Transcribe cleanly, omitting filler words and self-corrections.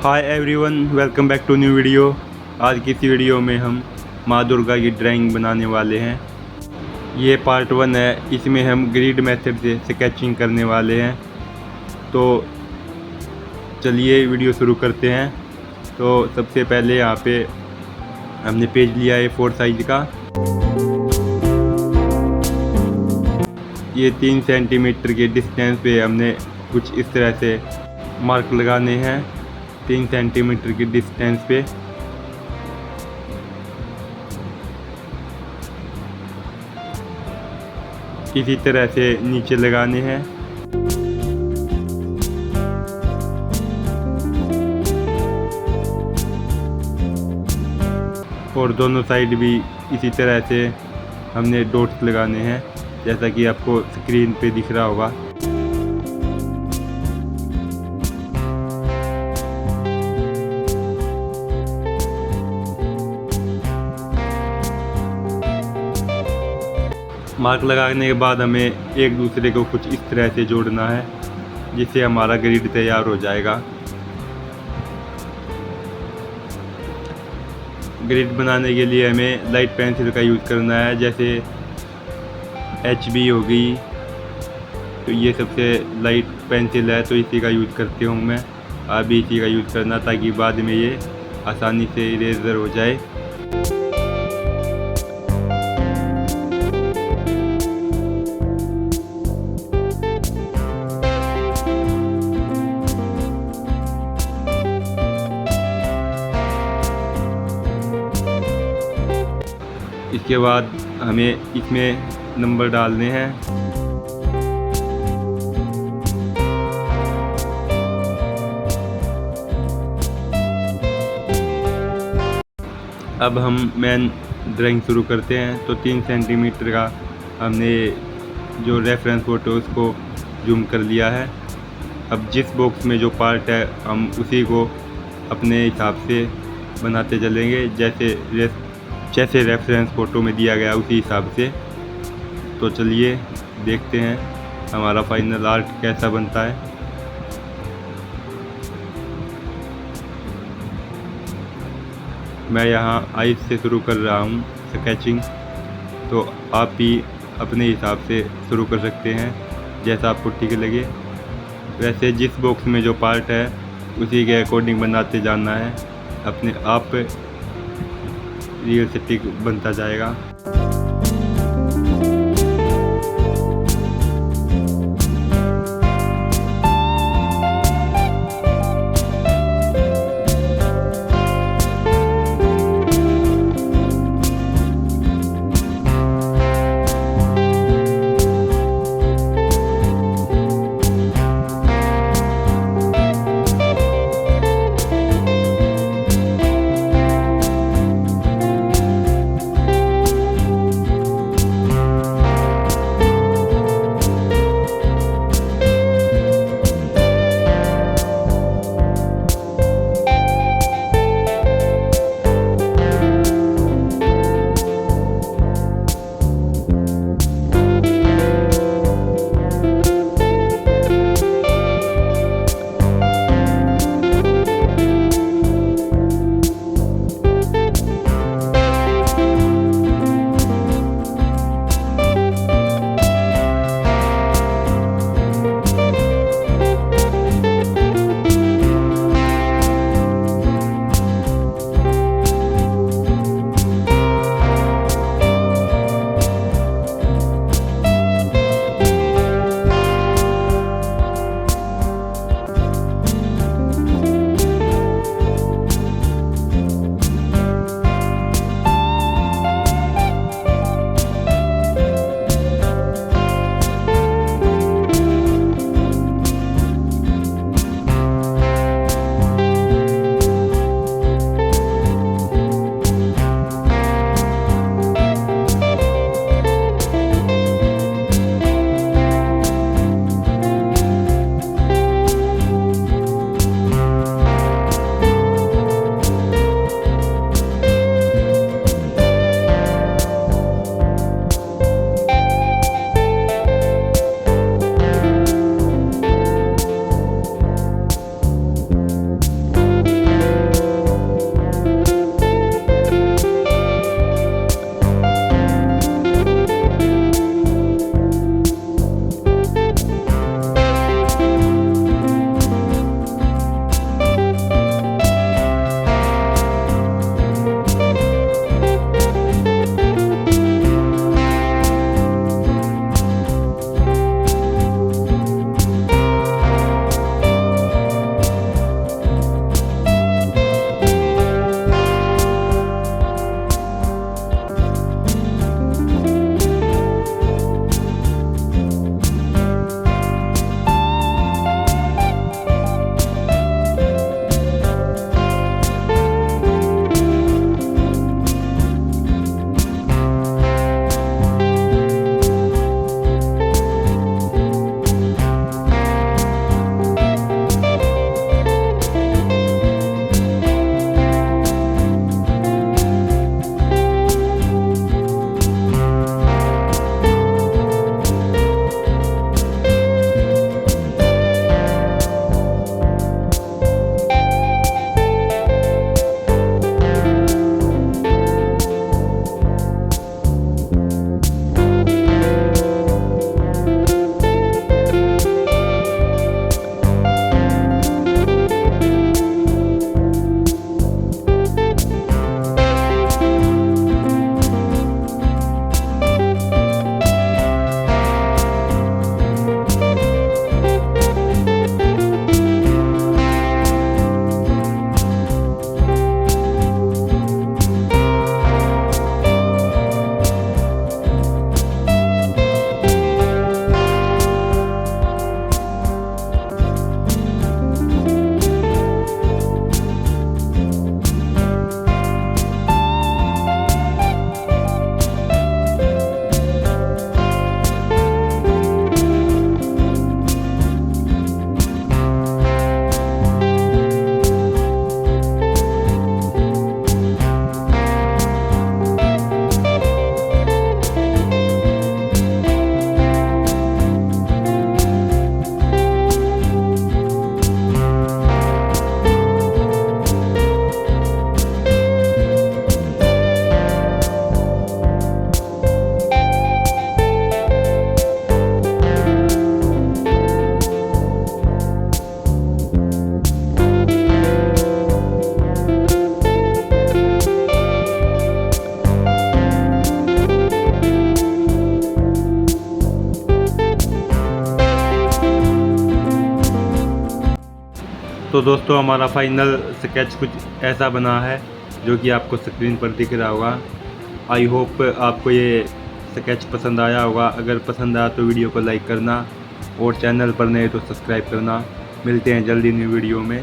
Hi everyone, welcome back to new video. आज की इस वीडियो में हम माँ दुर्गा की ड्राइंग बनाने वाले हैं। ये पार्ट 1 है। इसमें हम ग्रिड मेथड से स्केचिंग करने वाले हैं। तो चलिए वीडियो शुरू करते हैं। तो सबसे पहले यहाँ पे हमने पेज लिया है 4 साइज का। ये 3 सेंटीमीटर के डिस्टेंस पे हमने कुछ इस तरह से मार्क लगाने हैं। 3 सेंटीमीटर की डिस्टेंस पे इसी तरह से नीचे लगाने हैं। और दोनों साइड भी इसी तरह से हमने डॉट्स लगाने हैं, जैसा कि आपको स्क्रीन पे दिख रहा होगा। मार्क लगाने के बाद हमें एक दूसरे को कुछ इस तरह से जोड़ना है, जिससे हमारा ग्रिड तैयार हो जाएगा। ग्रिड बनाने के लिए हमें लाइट पेंसिल का यूज़ करना है, जैसे HB हो गई। तो ये सबसे लाइट पेंसिल है, तो इसी का यूज़ करती हूँ मैं। आप भी इसी का यूज़ करना, ताकि बाद में ये आसानी से इरेजर हो जाए। इसके बाद हमें इसमें नंबर डालने हैं। अब हम मेन ड्राइंग शुरू करते हैं। तो 3 सेंटीमीटर का हमने जो रेफरेंस फोटो उसको जूम कर लिया है। अब जिस बॉक्स में जो पार्ट है हम उसी को अपने हिसाब से बनाते चलेंगे, जैसे रेफरेंस फ़ोटो में दिया गया उसी हिसाब से। तो चलिए देखते हैं हमारा फाइनल आर्ट कैसा बनता है। मैं यहाँ आइस से शुरू कर रहा हूँ स्केचिंग, तो आप भी अपने हिसाब से शुरू कर सकते हैं, जैसा आपको ठीक लगे। वैसे जिस बॉक्स में जो पार्ट है उसी के अकॉर्डिंग बनाते जाना है, अपने आप रियलिस्टिक बनता जाएगा। तो दोस्तों हमारा फाइनल स्केच कुछ ऐसा बना है जो कि आपको स्क्रीन पर दिख रहा होगा। आई होप आपको ये स्केच पसंद आया होगा। अगर पसंद आया तो वीडियो को लाइक करना और चैनल पर नए तो सब्सक्राइब करना। मिलते हैं जल्दी न्यू वीडियो में।